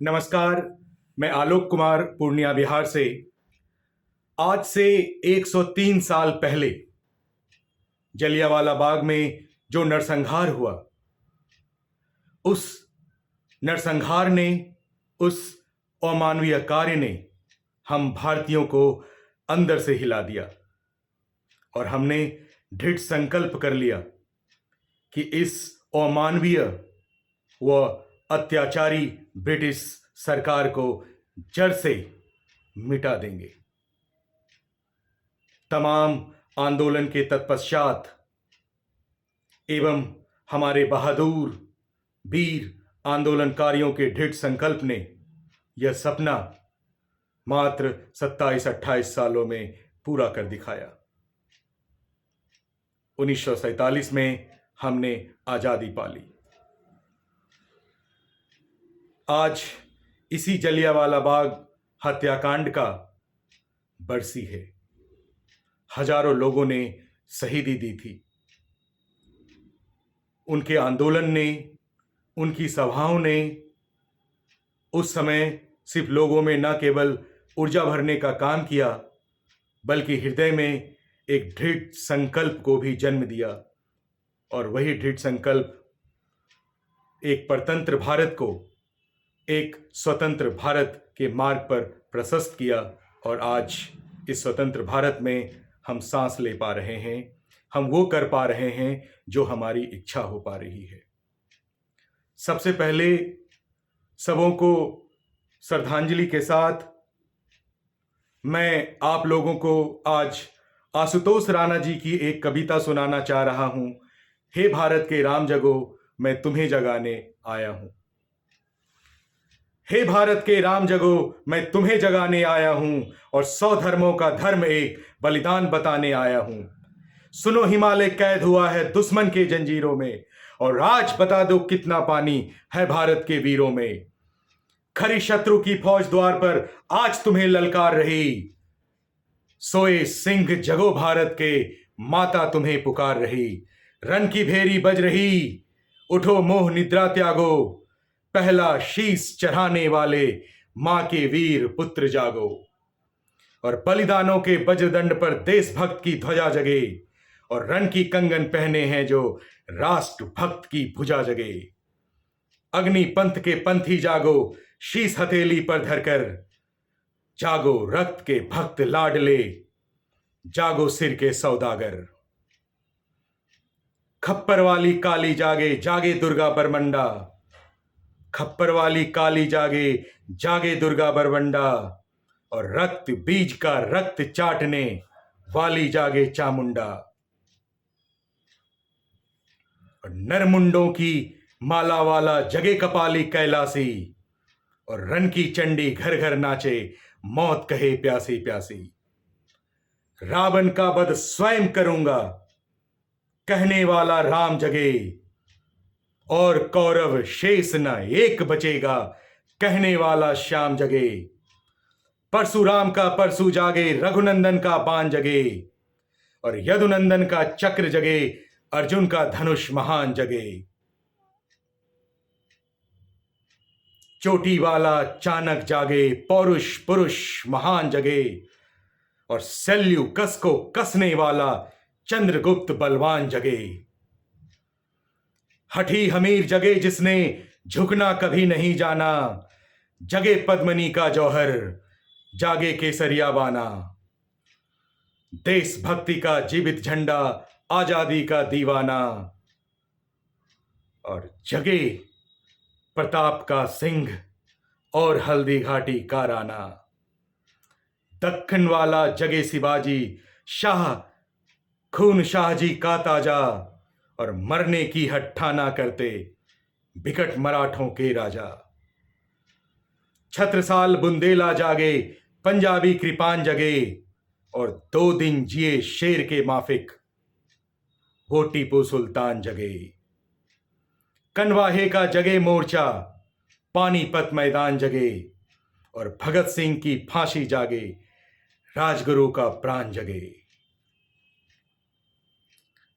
नमस्कार। मैं आलोक कुमार पूर्णिया बिहार से। आज से 103 साल पहले जलियांवाला बाग में जो नरसंहार हुआ, उस नरसंहार ने, उस अमानवीय कार्य ने हम भारतीयों को अंदर से हिला दिया और हमने दृढ़ संकल्प कर लिया कि इस अमानवीय व अत्याचारी ब्रिटिश सरकार को जड़ से मिटा देंगे। तमाम आंदोलन के तत्पश्चात एवं हमारे बहादुर वीर आंदोलनकारियों के दृढ़ संकल्प ने यह सपना मात्र 27-28 सालों में पूरा कर दिखाया। 1947 में हमने आजादी पाली। आज इसी जलियांवाला बाग हत्याकांड का बरसी है। हजारों लोगों ने शहीदी दी थी। उनके आंदोलन ने, उनकी सभाओं ने उस समय सिर्फ लोगों में न केवल ऊर्जा भरने का काम किया, बल्कि हृदय में एक दृढ़ संकल्प को भी जन्म दिया। और वही दृढ़ संकल्प एक परतंत्र भारत को एक स्वतंत्र भारत के मार्ग पर प्रशस्त किया। और आज इस स्वतंत्र भारत में हम सांस ले पा रहे हैं, हम वो कर पा रहे हैं जो हमारी इच्छा हो पा रही है। सबसे पहले सबों को श्रद्धांजलि के साथ मैं आप लोगों को आज आशुतोष राणा जी की एक कविता सुनाना चाह रहा हूं। हे भारत के राम जगो, मैं तुम्हें जगाने आया हूं। हे भारत के राम जगो, मैं तुम्हें जगाने आया हूं और 100 धर्मों का धर्म एक बलिदान बताने आया हूं। सुनो, हिमालय कैद हुआ है दुश्मन के जंजीरों में और आज बता दो कितना पानी है भारत के वीरों में। खरी शत्रु की फौज द्वार पर आज तुम्हें ललकार रही, सोए सिंह जगो भारत के, माता तुम्हें पुकार रही। रन की भेरी बज रही, उठो मोह निद्रा त्यागो, पहला शीस चढ़ाने वाले मां के वीर पुत्र जागो। और बलिदानों के वज्रदंड पर देशभक्त की ध्वजा जगे और रन की कंगन पहने हैं जो राष्ट्र भक्त की भुजा जगे। अग्नि पंथ के पंथी जागो, शीस हथेली पर धरकर, जागो रक्त के भक्त लाडले, जागो सिर के सौदागर। खप्पर वाली काली जागे, जागे दुर्गा बरमंडा, खप्पर वाली काली जागे, जागे दुर्गा बरमंडा। और रक्त बीज का रक्त चाटने वाली जागे चामुंडा। और नरमुंडों की माला वाला जगे कपाली कैलासी और रन की चंडी घर घर नाचे, मौत कहे प्यासी प्यासी। रावण का वध स्वयं करूंगा कहने वाला राम जगे और कौरव शेष न एक बचेगा कहने वाला श्याम जगे। परशुराम का परशु जागे, रघुनंदन का बाण जगे और यदुनंदन का चक्र जगे, अर्जुन का धनुष महान जगे। चोटी वाला चाणक जागे, पौरुष पुरुष महान जगे और सेल्यूकस को कसने वाला चंद्रगुप्त बलवान जगे। हठी हमीर जगे जिसने झुकना कभी नहीं जाना, जगे पद्मनी का जौहर, जागे केसरिया बाना। देशभक्ति का जीवित झंडा, आजादी का दीवाना और जगे प्रताप का सिंह और हल्दी घाटी का राना। दक्खन वाला जगे शिवाजी शाह, खून शाहजी का ताजा और मरने की हट्ठाना करते बिकट मराठों के राजा। छत्रसाल बुंदेला जागे, पंजाबी कृपान जगे और 2 दिन जिए शेर के माफिक वो टीपू सुल्तान जगे। कनवाहे का जगे मोर्चा, पानीपत मैदान जगे और भगत सिंह की फांसी जागे, राजगुरु का प्राण जगे।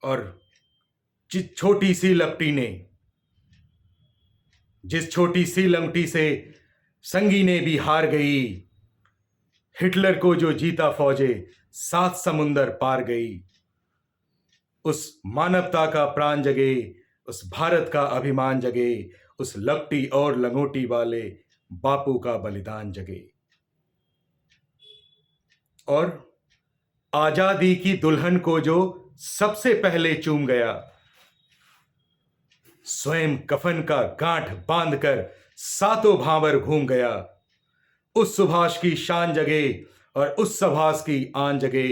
और जिस छोटी सी लपटी से संगीने भी हार गई, हिटलर को जो जीता फौजें 7 समुंदर पार गई। उस मानवता का प्राण जगे, उस भारत का अभिमान जगे, उस लपटी और लंगोटी वाले बापू का बलिदान जगे। और आजादी की दुल्हन को जो सबसे पहले चूम गया, स्वयं कफन का गांठ बांधकर सातों भावर घूम गया। उस सुभाष की शान जगे और उस सुभाष की आन जगे।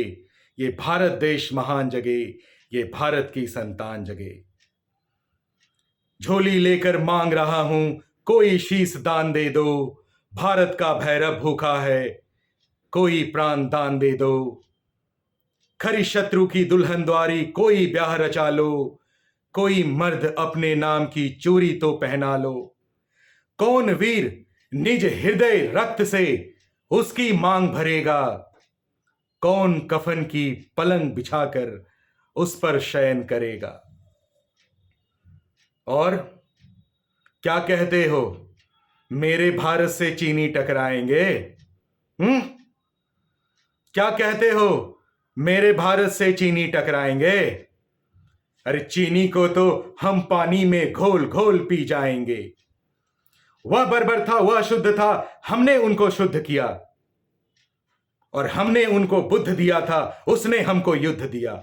ये भारत देश महान जगे, ये भारत की संतान जगे। झोली लेकर मांग रहा हूं, कोई शीश दान दे दो। भारत का भैरव भूखा है, कोई प्राण दान दे दो। खरी शत्रु की दुल्हन द्वारी कोई ब्याह रचा लो। कोई मर्द अपने नाम की चूड़ी तो पहना लो। कौन वीर निज हृदय रक्त से उसकी मांग भरेगा। कौन कफन की पलंग बिछाकर उस पर शयन करेगा। और क्या कहते हो, मेरे भारत से चीनी टकराएंगे? क्या कहते हो, मेरे भारत से चीनी टकराएंगे? अरे चीनी को तो हम पानी में घोल घोल पी जाएंगे। वह बर्बर था, वह शुद्ध था, हमने उनको शुद्ध किया। और हमने उनको बुद्ध दिया था, उसने हमको युद्ध दिया।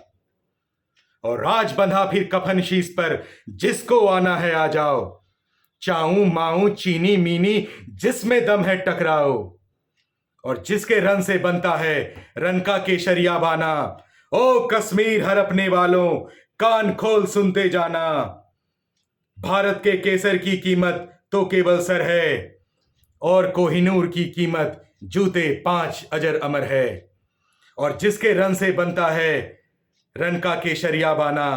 और राज बंधा फिर कफन शीश पर, जिसको आना है आ जाओ। चाऊ माऊ चीनी मीनी जिसमें दम है टकराओ। और जिसके रन से बनता है रन का केसरिया बाना। ओ कश्मीर हड़पने वालों, कान खोल सुनते जाना। भारत के केसर की कीमत तो केवल सर है, और कोहिनूर की कीमत जूते 5 अजर अमर है। और जिसके रन से बनता है रन का केसरिया बाना।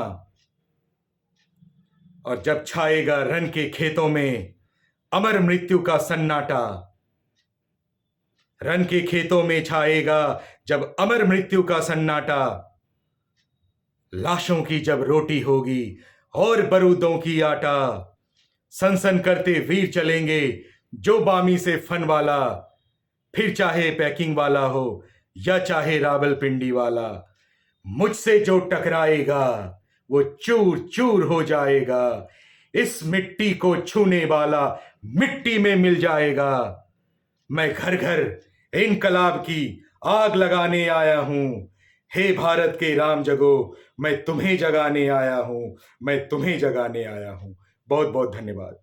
और जब छाएगा रन के खेतों में अमर मृत्यु का सन्नाटा। रन के खेतों में छाएगा जब अमर मृत्यु का सन्नाटा। लाशों की जब रोटी होगी और बरूदों की आटा। सनसन करते वीर चलेंगे जो बामी से फन वाला। फिर चाहे पैकिंग वाला हो या चाहे रावलपिंडी वाला। मुझसे जो टकराएगा वो चूर चूर हो जाएगा। इस मिट्टी को छूने वाला मिट्टी में मिल जाएगा। मैं घर घर इनकलाब की आग लगाने आया हूं। हे भारत के राम जगो, मैं तुम्हें जगाने आया हूं, मैं तुम्हें जगाने आया हूं। बहुत बहुत धन्यवाद।